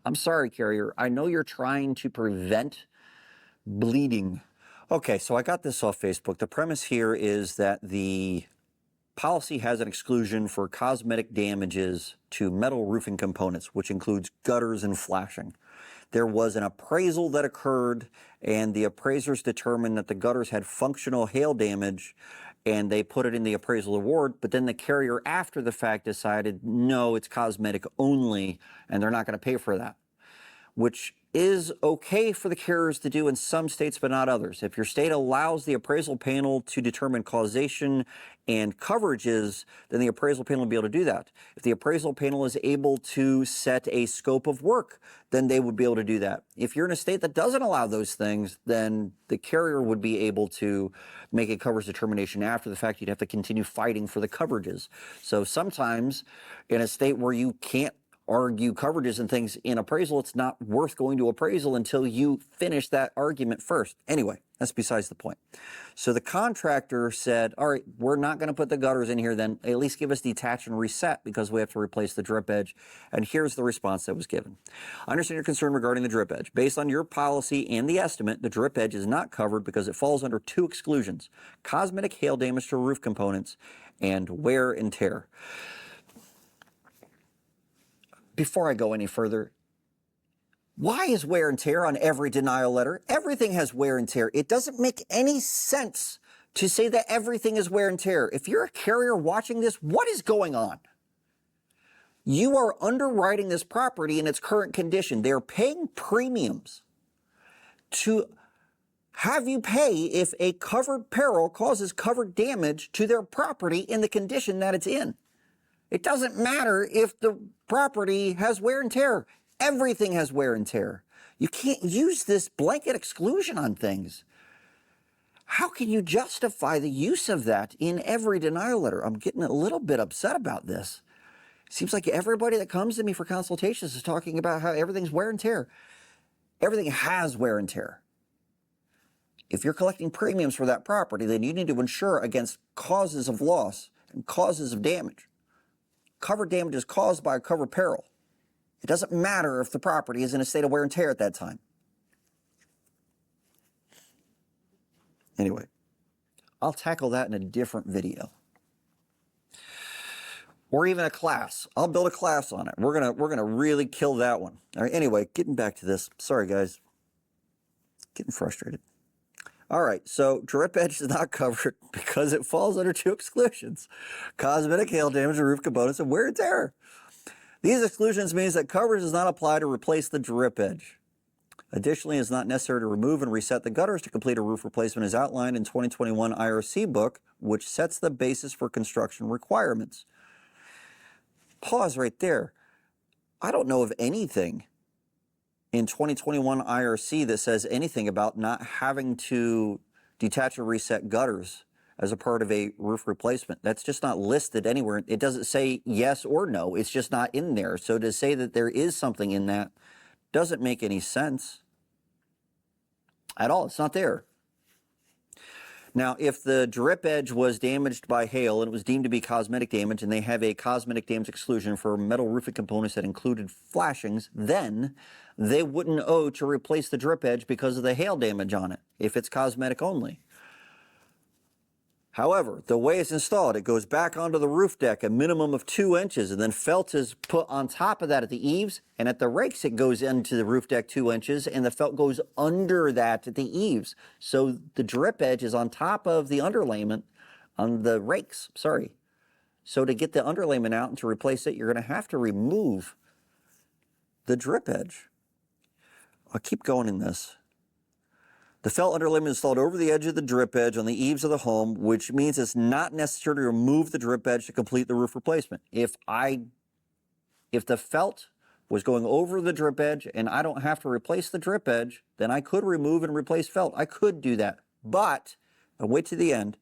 I'm sorry, carrier. I know you're trying to prevent bleeding. Okay, so I got this off Facebook. The premise here is that the policy has an exclusion for cosmetic damages to metal roofing components, which includes gutters and flashing. There was an appraisal that occurred, and the appraisers determined that the gutters had functional hail damage, and they put it in the appraisal award, but then the carrier after the fact decided, no, it's cosmetic only, and they're not going to pay for that, which is okay for the carriers to do in some states, but not others. If your state allows the appraisal panel to determine causation and coverages, then the appraisal panel will be able to do that. If the appraisal panel is able to set a scope of work, then they would be able to do that. If you're in a state that doesn't allow those things, then the carrier would be able to make a coverage determination after the fact. You'd have to continue fighting for the coverages. So sometimes in a state where you can't argue coverages and things in appraisal, it's not worth going to appraisal until you finish that argument first. Anyway, that's besides the point. So the contractor said, all right, we're not going to put the gutters in here then, at least give us detach and reset because we have to replace the drip edge. And here's the response that was given. I understand your concern regarding the drip edge. Based on your policy and the estimate, the drip edge is not covered because it falls under two exclusions: cosmetic hail damage to roof components and wear and tear. Before I go any further, why is wear and tear on every denial letter? Everything has wear and tear. It doesn't make any sense to say that everything is wear and tear. If you're a carrier watching this, what is going on? You are underwriting this property in its current condition. They're paying premiums to have you pay if a covered peril causes covered damage to their property in the condition that it's in. It doesn't matter if the property has wear and tear. Everything has wear and tear. You can't use this blanket exclusion on things. How can you justify the use of that in every denial letter? I'm getting a little bit upset about this. It seems like everybody that comes to me for consultations is talking about how everything's wear and tear. Everything has wear and tear. If you're collecting premiums for that property, then you need to insure against causes of loss and causes of damage. Covered damage is caused by a covered peril. It doesn't matter if the property is in a state of wear and tear at that time. Anyway, I'll tackle that in a different video. Or even a class. I'll build a class on it. We're gonna really kill that one. All right, anyway, getting back to this. Sorry guys. Getting frustrated. All right, so drip edge is not covered because it falls under two exclusions: cosmetic hail damage to roof components and wear and tear. These exclusions means that coverage does not apply to replace the drip edge. Additionally, it's not necessary to remove and reset the gutters to complete a roof replacement as outlined in 2021 IRC book, which sets the basis for construction requirements. Pause right there. I don't know of anything in 2021 IRC that says anything about not having to detach or reset gutters as a part of a roof replacement. That's just not listed anywhere. It doesn't say yes or no. It's just not in there. So to say that there is something in that doesn't make any sense at all. It's not there. Now, if the drip edge was damaged by hail and it was deemed to be cosmetic damage, and they have a cosmetic damage exclusion for metal roofing components that included flashings, then they wouldn't owe to replace the drip edge because of the hail damage on it, if it's cosmetic only. However, the way it's installed, it goes back onto the roof deck a minimum of 2 inches, and then felt is put on top of that at the eaves, and at the rakes it goes into the roof deck 2 inches, and the felt goes under that at the eaves. So the drip edge is on top of the underlayment on the rakes, sorry. So to get the underlayment out and to replace it, you're going to have to remove the drip edge. I'll keep going in this. The felt underlayment is installed over the edge of the drip edge on the eaves of the home, which means it's not necessary to remove the drip edge to complete the roof replacement. If the felt was going over the drip edge and I don't have to replace the drip edge, then I could remove and replace felt. I could do that, but I'll wait to the end.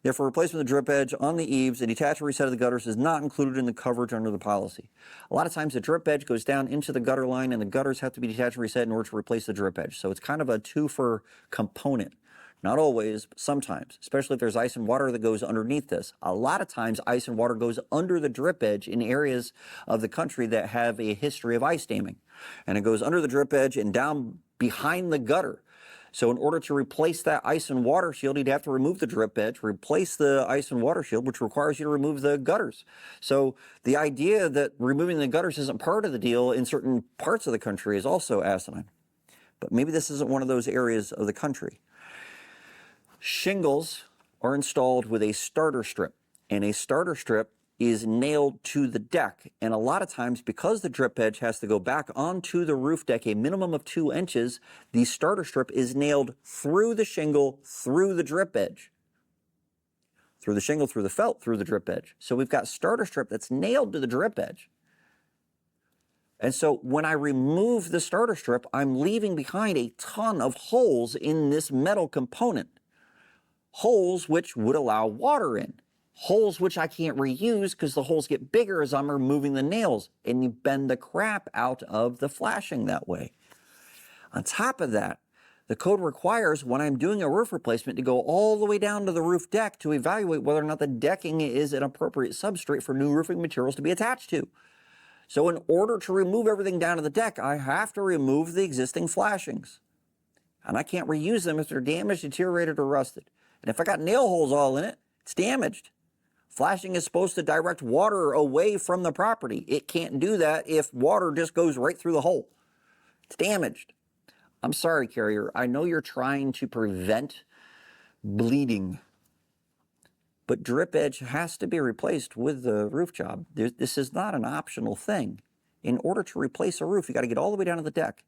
Therefore, replacement of the drip edge on the eaves and detach or reset of the gutters is not included in the coverage under the policy. A lot of times the drip edge goes down into the gutter line and the gutters have to be detached and reset in order to replace the drip edge. So it's kind of a two-for component. Not always, but sometimes, especially if there's ice and water that goes underneath this. A lot of times ice and water goes under the drip edge in areas of the country that have a history of ice damming. And it goes under the drip edge and down behind the gutter. So in order to replace that ice and water shield, you'd have to remove the drip edge, replace the ice and water shield, which requires you to remove the gutters. So the idea that removing the gutters isn't part of the deal in certain parts of the country is also asinine. But maybe this isn't one of those areas of the country. Shingles are installed with a starter strip, and a starter strip is nailed to the deck. And a lot of times, because the drip edge has to go back onto the roof deck a minimum of 2 inches, the starter strip is nailed through the shingle, through the drip edge. Through the shingle, through the felt, through the drip edge. So we've got starter strip that's nailed to the drip edge. And so when I remove the starter strip, I'm leaving behind a ton of holes in this metal component. Holes which would allow water in. Holes which I can't reuse because the holes get bigger as I'm removing the nails, and you bend the crap out of the flashing that way. On top of that, the code requires when I'm doing a roof replacement to go all the way down to the roof deck to evaluate whether or not the decking is an appropriate substrate for new roofing materials to be attached to. So in order to remove everything down to the deck, I have to remove the existing flashings. And I can't reuse them if they're damaged, deteriorated, or rusted. And if I got nail holes all in it, it's damaged. Flashing is supposed to direct water away from the property. It can't do that if water just goes right through the hole. It's damaged. I'm sorry, carrier. I know you're trying to prevent bleeding, but drip edge has to be replaced with the roof job. This is not an optional thing. In order to replace a roof, you got to get all the way down to the deck.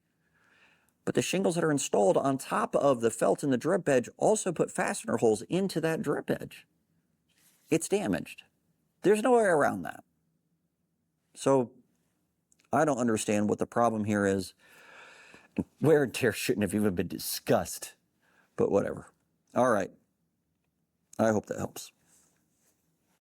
But the shingles that are installed on top of the felt and the drip edge also put fastener holes into that drip edge. It's damaged. There's no way around that. So I don't understand what the problem here is. Wear and tear shouldn't have even been discussed, but whatever. All right. I hope that helps.